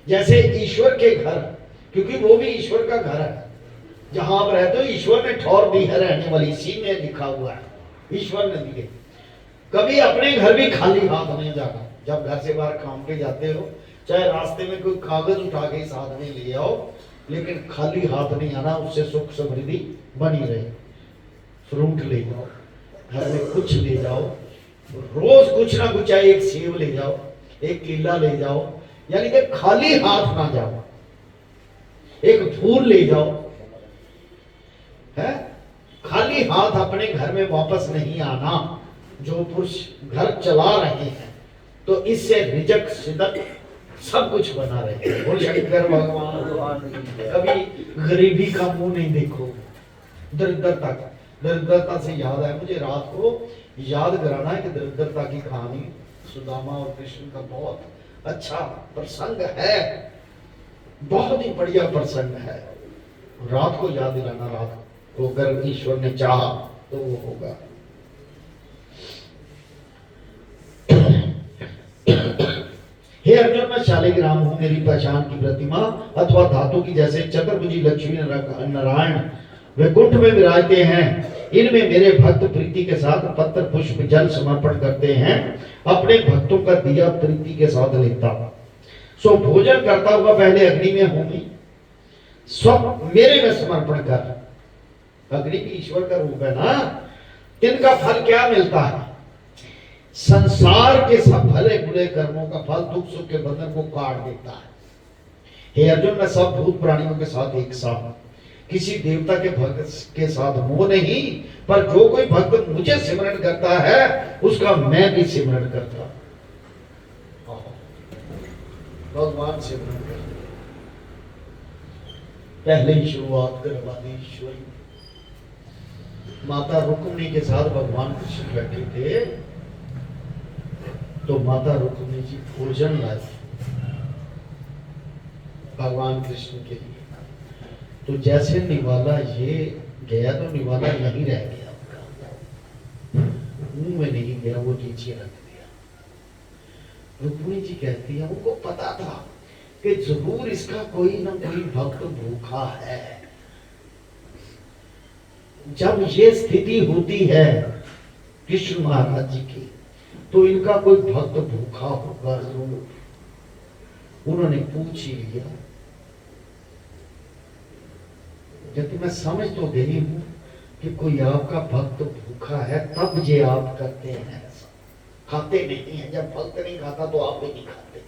जैसे ईश्वर के घर, क्योंकि वो भी ईश्वर का घर है, जहां आप रहते हो ईश्वर ने ठौर दी है रहने वाली, इसी में लिखा हुआ है, ईश्वर ने दिए। कभी अपने घर भी खाली हाथ नहीं जाना। जब घर से बाहर काम पे जाते हो, चाहे रास्ते में कोई कागज उठा के साथ में ले आओ, लेकिन खाली हाथ नहीं आना, उससे सुख समृद्धि बनी रहे। फ्रूट ले जाओ, घर में कुछ ले जाओ, रोज कुछ ना कुछ, चाहे एक सेब ले जाओ, एक केला ले जाओ, यानी कि खाली हाथ ना जाओ। एक फूल ले जाओ, है। खाली हाथ अपने घर में वापस नहीं आना। जो पुरुष घर चला रहे हैं तो इससे रिजक सिदक सब कुछ बना रहे हैं। और शंकर भगवान कभी गरीबी का मुंह नहीं देखो, दरिद्रता से याद है मुझे, रात को याद कराना है कि दरिद्रता की कहानी सुदामा और कृष्ण का बहुत अच्छा प्रसंग है, बहुत ही बढ़िया प्रसंग है। रात को याद दिलाना, रात को अगर ईश्वर ने चाहा तो वो होगा। हे अर्जुन, मैं शालिग्राम हूं, मेरी पहचान की प्रतिमा अथवा धातु की जैसे चतुर्भुजी लक्ष्मी नारायण वैकुंठ में विराजते हैं। इनमें मेरे भक्त प्रीति के साथ पत्र पुष्प जल समर्पण करते हैं। अपने भक्तों का दिया प्रीति के साथ लेता। सो भोजन करता हुआ पहले अग्नि में होमी, सब मेरे में समर्पण कर। अग्नि भी ईश्वर का रूप है ना। तिनका फल क्या मिलता है? संसार के सब भले बुरे कर्मों का फल दुख सुख के बंधन को काट देता है। हे अर्जुन, मैं सब भूत प्राणियों के साथ एक सा हूं। किसी देवता के भक्त के साथ मोह नहीं, पर जो कोई भक्त मुझे सिमरण करता है उसका मैं भी सिमरण करता हूं। भगवान सिमरण करते पहले ही शुरुआत करवादी ईश्वरी। माता रुक्मिणी के साथ भगवान कृष्ण बैठे थे तो माता रुक्मिणी जी भोजन लाई भगवान कृष्ण के लिए। तो जैसे निवाला ये गया तो निवाला यहीं रह गया, मुंह में नहीं गया, वो नीचे रख दिया। रुक्मिणी जी कहती है उनको पता था कि जरूर इसका कोई ना कोई भक्त भूखा है। जब ये स्थिति होती है कृष्ण महाराज जी की तो इनका कोई भक्त भूखा होगा जरूर। उन्होंने पूछ ही लिया। यदि मैं समझ तो गई हूं कि कोई आपका भक्त भूखा है तब ये आप करते हैं ऐसा, खाते नहीं है। जब भक्त नहीं खाता तो आप भी नहीं खाते।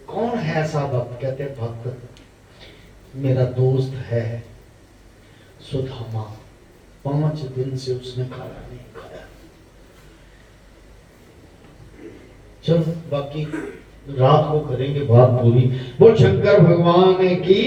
कौन है ऐसा भक्त? कहते भक्त मेरा दोस्त है सुदामा, 5 दिन से उसने खाना नहीं खाया। चलो बाकी रात को करेंगे बात पूरी। बोल शंकर भगवान की।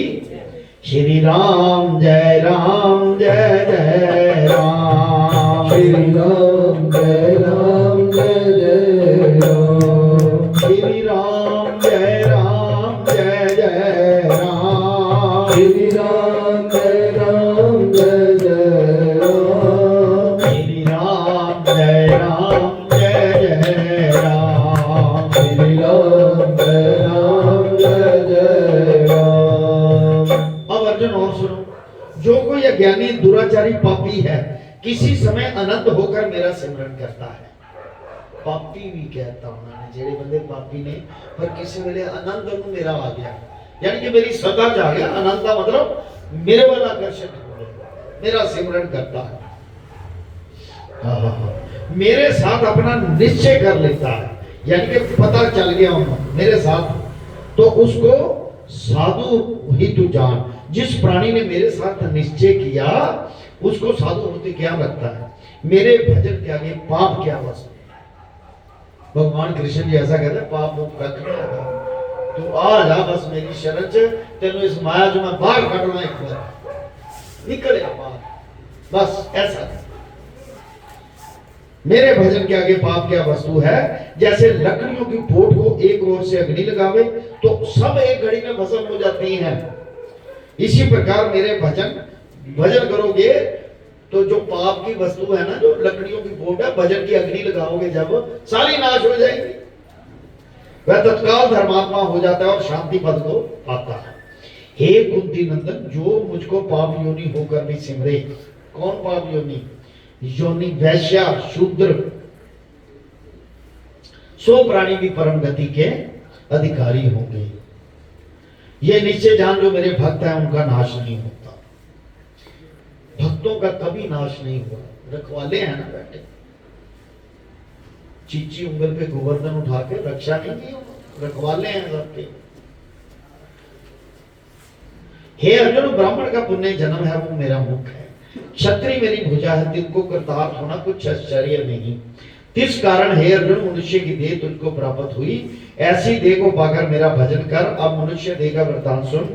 श्री राम जय राम जय जय राम। श्री राम जय राम जय जय राम। श्री राम जय राम जय जय राम। श्री राम जय राम जय जय राम। श्री राम जय राम जय जय राम। श्री राम जय राम जय जय राम। अब अर्जुन और सुनो, जो कोई अज्ञानी दुराचारी पापी है किसी समय अनंत होकर मेरा सिमरन करता है। पापी भी कहता उन्होंने, जेड़े बंदे पापी ने पर किसी वेले आनंद ਨੂੰ मेरा आ गया, यानी कि मेरी सदा जा गया। आनंद का मतलब मेरे वाला आकर्षण हो गया, मेरा सिमरन करता है। मेरे साथ अपना निश्चय कर लेता है, यानी कि पता चल गया उन्होंने मेरे साथ, तो उसको साधु ही तू जान। जिस प्राणी ने मेरे साथ निश्चय किया उसको साधु होते क्या लगता है? मेरे भजन के आगे पाप क्या वस्तु? भगवान कृष्ण जी ऐसा कहते हैं, पाप मुक्त कर तू आ जा बस मेरी शरण च, तेनों इस माया जो मैं बाहर कटना एक बार निकल आ बाहर, बस ऐसा। मेरे भजन के आगे पाप क्या वस्तु है? जैसे लकड़ियों की पोट को एक ओर से अग्नि लगावे तो सब एक घड़ी में भस्म हो जाती हैं, इसी प्रकार मेरे भजन करोगे तो जो पाप की वस्तु है ना, जो लकड़ियों की पोट है, भजन की अग्नि लगाओगे जब सारी नाश हो जाएगी। वह तत्काल धर्मात्मा हो जाता है और शांति पद को पाता है। हे कुंती नंदन, जो मुझको पाप योनि होकर भी सिमरे। कौन पाप योनि? योनि वैश्या शूद्र, सो प्राणी भी परम गति के अधिकारी होंगे। ये निश्चय जान, जो मेरे भक्त हैं उनका नाश नहीं होता। भक्तों का कभी नाश नहीं हुआ। रखवाले हैं ना बैठे, चीची उंगल पे गोवर्धन उठा के रक्षा नहीं की, रखवाले हैं सबके। हे अर्जुन, ब्राह्मण का पुण्य जन्म है वो मेरा मुख है, क्षत्रिय मेरी भुजा है, तिनको कृतार्थ होना कुछ आश्चर्य नहीं। इस कारण हे अर्जुन, मनुष्य की देह तुझको प्राप्त हुई, ऐसी देह को पाकर मेरा भजन कर। अब मनुष्य देह का वृत्तांत सुन।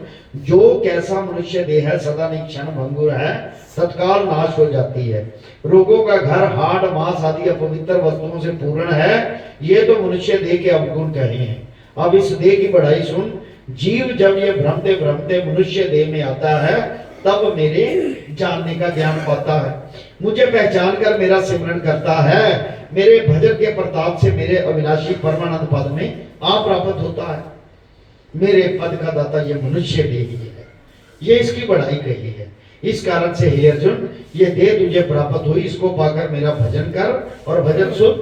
जो कैसा मनुष्य देह है सदा निक्षण भंगुर है, तत्काल नाश हो जाती है। रोगों का घर हाड़ मांस आदि अपवित्र वस्तुओं से पूर्ण है। ये तो मनुष्य देह के अवगुण कहे हैं। अब इस देह की बढ़ाई सुन। जीव जब ये भ्रमते भ्रमते मनुष्य देह में आता है तब मेरे जानने का ज्ञान पाता है, मुझे पहचान कर मेरा सिमरन करता है, मेरे भजन के प्रताप से मेरे अविनाशी परमानंद पद में आ प्राप्त होता है। मेरे पद का दाता ये मनुष्य देह ही है, ये इसकी बढ़ाई कही है। इस कारण से हे अर्जुन, ये देह तुझे प्राप्त हुई, इसको पाकर मेरा भजन कर और भजन सुन।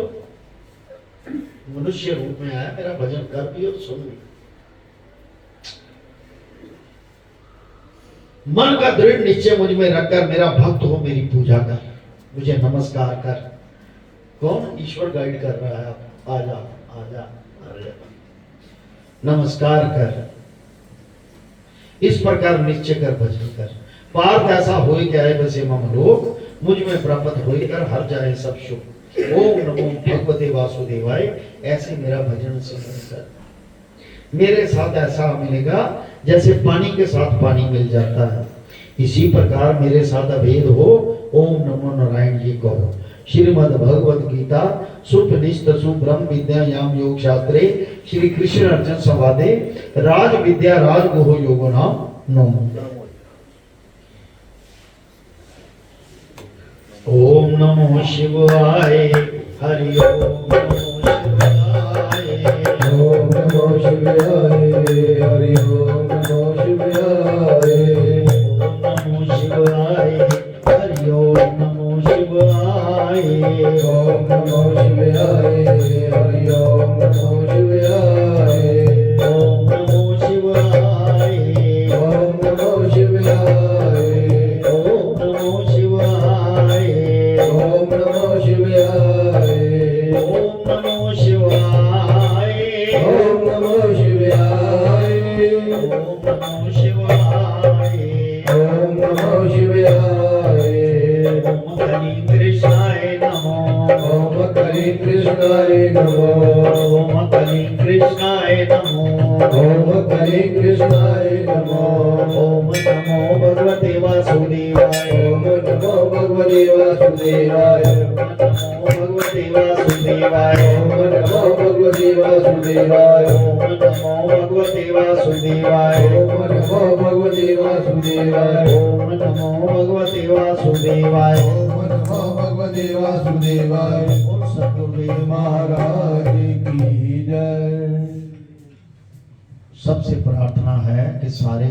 मनुष्य रूप में आया, मेरा भजन कर भी और सुन भी। मन का दृढ़ निश्चय मुझ में रखकर मेरा भक्त हो, मेरी पूजा कर, मुझे नमस्कार कर। कौन? ईश्वर गाइड कर रहा है, आजा आजा आजा, नमस्कार कर। इस प्रकार निश्चय कर भजन कर। पार्थ ऐसा होई जाए वैसे मम लोक, मुझ में प्राप्त होई कर हर जाए सब सुख। ओम नमो भगवते वासुदेवाय, ऐसे मेरा भजन सिमरन कर। मेरे साथ ऐसा मिलेगा जैसे पानी के साथ पानी मिल जाता है, इसी प्रकार मेरे साथ अभेद हो। ओम नमो नारायण जी कहो। श्रीमद् भगवद गीता सुपनिषद सुब्रह्म विद्यायाम योग शास्त्रे श्री कृष्ण अर्जुन संवादे राज विद्या राज गुहो योगो नाम नमो। ओम नमो शिवाय, हरि ओम नमो शिवाय, हरि ओम नमो शिवाय, ओम नमो शिवाय, हरि ओम नमो शिवाय, ओम नमो शिवाय, हरि ओम नमो शिवाय, ओम नमो शिवाय, ओम नमो शिवाय, ओम नमो शिवाय, ओम नमो शिवाय, ओम नमो शिवाय, ओम नमो शिवाय, ओम नमो शिवाय, ओम नमो शिवाय, ओम हरि कृष्णाय नमो, ओम हरि कृष्णाय नमो, ओम हरि कृष्णाय नमो, ओम हरि कृष्णाय नमो, ओम नमो भगवते वासुदेवाय, ओम नमो भगवते वासुदेवाय, नमो भगवते वासुदेवाय, ओम नमो भगवते वासुदेवाय, ओम नमो भगवते वासुदेवाय, ओम नमो भगवते वासुदेवाय, ओम नमो भगवते वासुदेवाय। ओम नमो भगवते वासुदेवाय। और सतगुरुदेव महाराज की जय। सबसे प्रार्थना है कि सारे